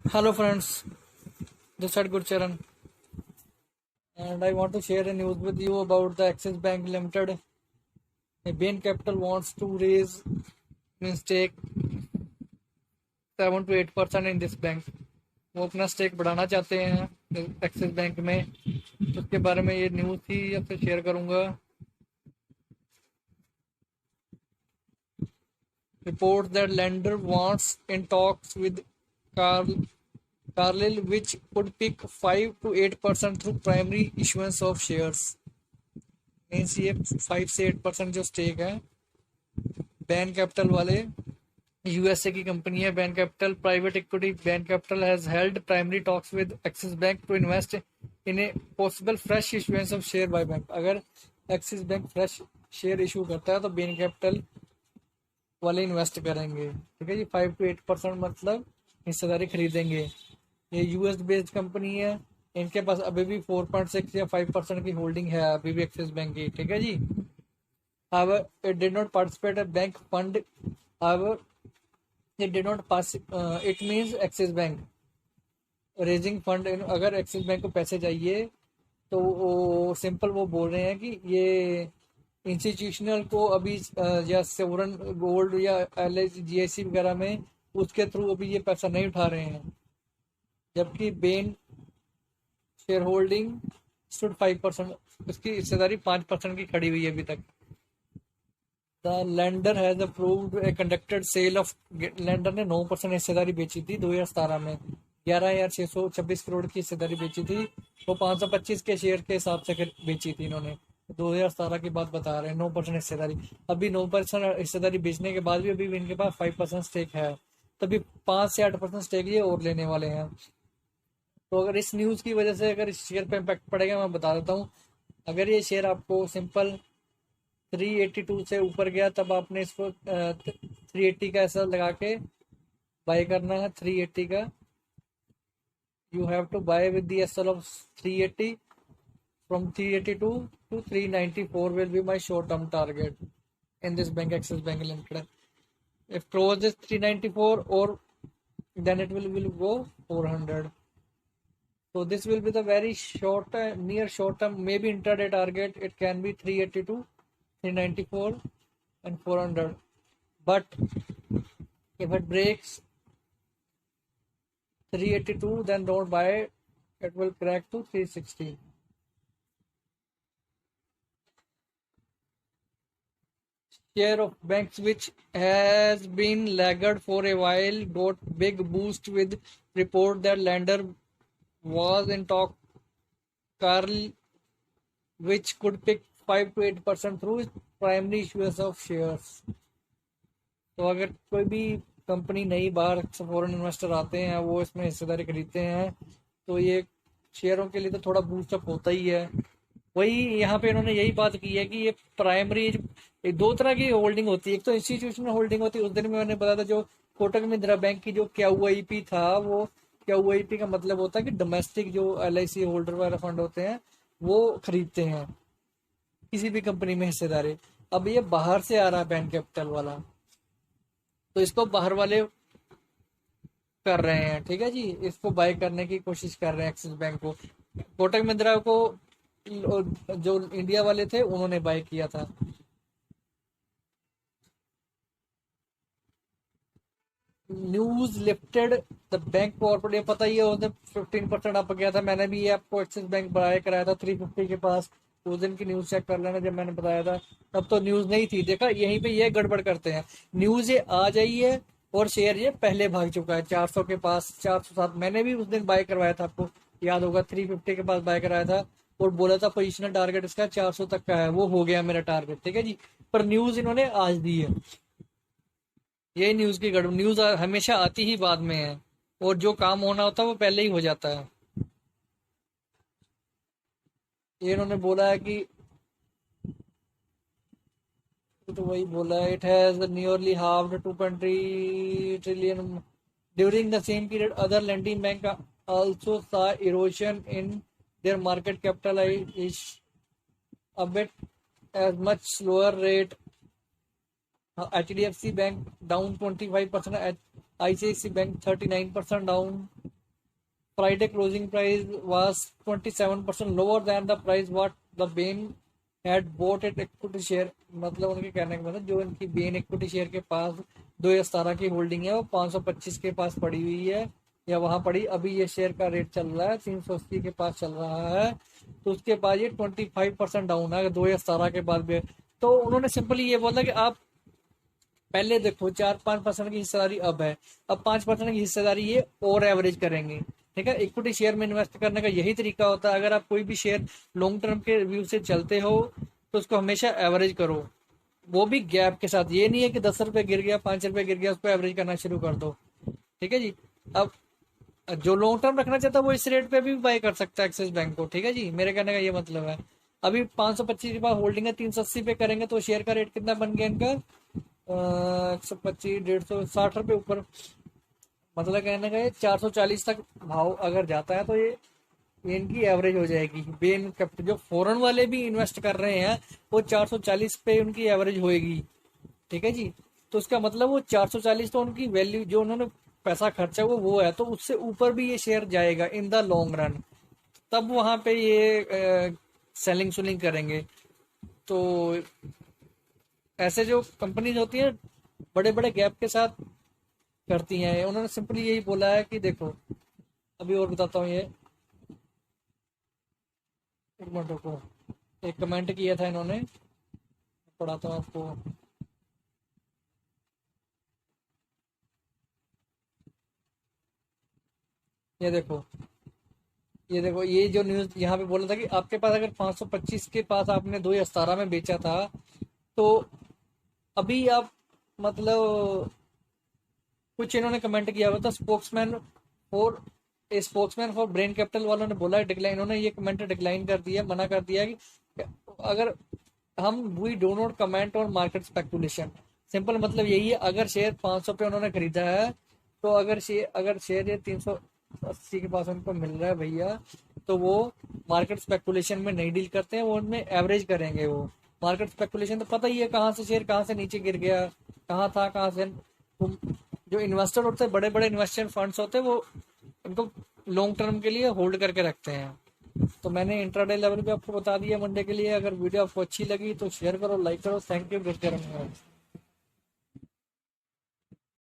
Hello friends, this is Gurcharan and I want to share a news with you about the Axis Bank Limited. Bain Capital wants to raise stake 7 to 8% in this bank. वो अपना stake बढ़ाना चाहते हैं axis bank में। उसके बारे में ये न्यूज़ थी, आपसे शेयर करूंगा। Reports that lender wants in talks with Carl Carlyle, which could pick 5 to 8% through primary issuance of shares. Means ये 5 से 8% जो स्टेक है बैन कैपिटल वाले, यूएसए की कंपनी है Bain Capital private equity. Bain Capital has held primary talks with Axis Bank to invest in a possible fresh issuance of share by bank. अगर Axis Bank fresh share issue करता है तो ban Capital वाले invest करेंगे। ठीक है जी, 5 to 8% मतलब हिस्सेदारी खरीदेंगे। ये यूएस बेस्ड कंपनी है, इनके पास अभी भी 4.6 या 5% की होल्डिंग है अभी भी एक्सिस बैंक की। ठीक है जी। However, it did not participate a bank fund. However, it did not pass. It means Axis Bank raising fund. अगर एक्सिस बैंक को पैसे चाहिए तो वो सिंपल वो बोल रहे हैं कि ये इंस्टीट्यूशनल को अभी या सोवरन गोल्ड या एल जीआईसी वगैरह में उसके थ्रू अभी ये पैसा नहीं उठा रहे हैं। जबकि बेन शेयर होल्डिंग स्टूड 5%, उसकी हिस्सेदारी 5% की खड़ी हुई है अभी तक। The lender has approved a conducted sale of, lender ने 9% हिस्सेदारी बेची थी 2017 में। 11,626 करोड़ की हिस्सेदारी बेची थी। वो 525 के शेयर के हिसाब से बेची थी इन्होंने। 2017 की बात बता रहे हैं। 9% हिस्सेदारी, अभी 9% हिस्सेदारी बेचने के बाद भी अभी इनके पास 5% स्टेक है, तभी 5 से 8% स्टेक ये और लेने वाले हैं। तो अगर इस न्यूज़ की वजह से अगर इस शेयर पे इम्पैक्ट पड़ेगा, मैं बता देता हूँ। अगर ये शेयर आपको सिंपल 382 से ऊपर गया तब आपने इसको 380 का ऐसा लगा के बाय करना है। 380 का you have to buy with the SL of 380। From 382 to 394 will be my short term target in this bank, Axis Bank Limited. If close is 394 or then it will go 400. So this will be the very short near short term, maybe intraday target. It can be 382, 394 and 400. But if it breaks 382, then don't buy it. It will crack to 360. Share of banks which has been lagged for a while got big boost with report that lender was in talk Carl, which could pick 5 to 8% through primary issuance of shares. तो अगर कोई भी company नई बाहर foreign investor आते हैं, वो इसमें हिस्सेदारी खरीदते हैं, तो ये शेयरों के लिए तो थोड़ा बूस्टअप होता ही है। वही यहाँ पे इन्होंने यही बात की है कि ये प्राइमरी, दो तरह की होल्डिंग होती है। एक तो इंस्टीट्यूशनल होल्डिंग होती है, उस दिन में मैंने बताया था जो कोटक महिंद्रा बैंक की जो क्यूआईपी था, वो क्यूआईपी का मतलब होता है कि डोमेस्टिक जो एलआईसी होल्डर वगैरह फंड होते हैं वो खरीदते हैं किसी भी कंपनी में हिस्सेदारी। अब ये बाहर से आ रहा है बैन कैपिटल वाला, तो इसको बाहर वाले कर रहे हैं। ठीक है जी, इसको बाय करने की कोशिश कर रहे हैं एक्सिस बैंक को। कोटक महिंद्रा को जो इंडिया वाले थे उन्होंने बाय किया था। News lifted the bank corporate, पता ही है उसने 15% अप गया था। मैंने भी ये आपको एक्सिस बैंक बाय कराया था 350 के पास। उस दिन की न्यूज चेक कर लेना, जब मैंने बताया था तब तो न्यूज नहीं थी। देखा, यहीं पे ये गड़बड़ करते हैं। न्यूज ये आ जाई है और शेयर ये पहले भाग चुका है 400 के पास, 407। मैंने भी उस दिन बाय करवाया था, आपको याद होगा 350 के पास बाय कराया था और बोला था पोजिशनल टारगेट इसका 400 तक का है। वो हो गया मेरा टारगेट। ठीक है जी, पर न्यूज इन्होंने आज दी है। ये न्यूज की गड़बड़, न्यूज हमेशा आती ही बाद में है और जो काम होना होता है वो पहले ही हो जाता है। ये इन्होंने बोला है कि, तो वही बोला है, it has nearly half 2.3 trillion during the same period. Other lending bank also saw erosion in their market capitalization a bit as much slower rate. HDFC Bank down 25%, ICICI Bank 39% down, Friday closing price was 27% lower than the price what the Bain had bought at equity share। मतलब उनके कहने का मतलब जो इनकी Ben equity share के पास 2017 की holding है वो 525 के पास पड़ी हुई है या वहां पड़ी। अभी ये शेयर का रेट चल रहा है 380 के पास चल रहा है, तो उसके बाद ये 25% डाउन है 2017 के बाद भी। तो उन्होंने सिंपली ये बोला कि आप पहले देखो 4-5% की हिस्सेदारी अब है, अब 5% की हिस्सेदारी ये और एवरेज करेंगे। ठीक है, इक्विटी शेयर में इन्वेस्ट करने का यही तरीका होता है। अगर आप कोई भी शेयर लॉन्ग टर्म के व्यू से चलते हो तो उसको हमेशा एवरेज करो, वो भी गैप के साथ। ये नहीं है कि 10 रुपए गिर गया 5 रुपए गिर गया उसको एवरेज करना शुरू कर दो। ठीक है जी। अब जो लॉन्ग टर्म रखना चाहता है वो इस रेट पे भी बाय कर सकता है एक्सिस बैंक को। ठीक है जी, मेरे कहने का ये मतलब है। अभी 525 के बाद होल्डिंग है, 380 पे करेंगे तो शेयर का रेट कितना बन गया इनका 125 150 60 रुपए ऊपर। मतलब कहने का ये 440 तक भाव अगर जाता है तो ये इनकी एवरेज हो जाएगी। बेन कैपिटल जो फॉरेन वाले भी इन्वेस्ट कर रहे हैं वो 440 पे उनकी एवरेज होएगी। ठीक है जी। तो उसका मतलब वो 440 तो उनकी वैल्यू जो उन्होंने पैसा खर्चा वो है, तो उससे ऊपर भी ये शेयर जाएगा इन द लॉन्ग रन। तब वहां पे ये सेलिंग सुलिंग करेंगे। तो ऐसे जो कंपनीज होती है बड़े बड़े गैप के साथ करती हैं। उन्होंने सिंपली यही बोला है कि देखो, अभी और बताता हूँ ये, एक मिनट रुको। एक कमेंट किया था इन्होंने, पढ़ाता हूँ आपको। ये देखो, ये देखो, ये जो न्यूज यहाँ पे बोला था कि आपके पास अगर 525 के पास आपने 2017 में बेचा था तो अभी आप मतलब कुछ इन्होंने कमेंट किया हुआ था स्पोक्समैन फॉर ब्रेन कैपिटल वालों ने बोला है डिक्लाइन। इन्होंने ये कमेंट डिक्लाइन कर दिया, मना कर दिया कि अगर हम we do not comment on market speculation. Simple मतलब यही है, अगर शेयर 500 पे उन्होंने खरीदा है तो अगर शेयर ये 380 के पास उनको मिल रहा है भैया, तो वो मार्केट स्पेकुलेशन में नहीं डील करते हैं, वो उनमें एवरेज करेंगे। वो मार्केट स्पेकुलेशन तो पता ही है कहाँ से शेयर कहाँ से नीचे गिर गया, कहाँ था कहाँ से। जो इन्वेस्टर होते हैं बड़े बड़े इन्वेस्टमेंट फंड्स होते हैं वो इनको लॉन्ग टर्म के लिए होल्ड करके रखते हैं। तो मैंने इंट्राडे लेवल पे आपको बता दिया मंडे के लिए। अगर वीडियो आपको अच्छी लगी तो शेयर करो, लाइक करो। Thank you.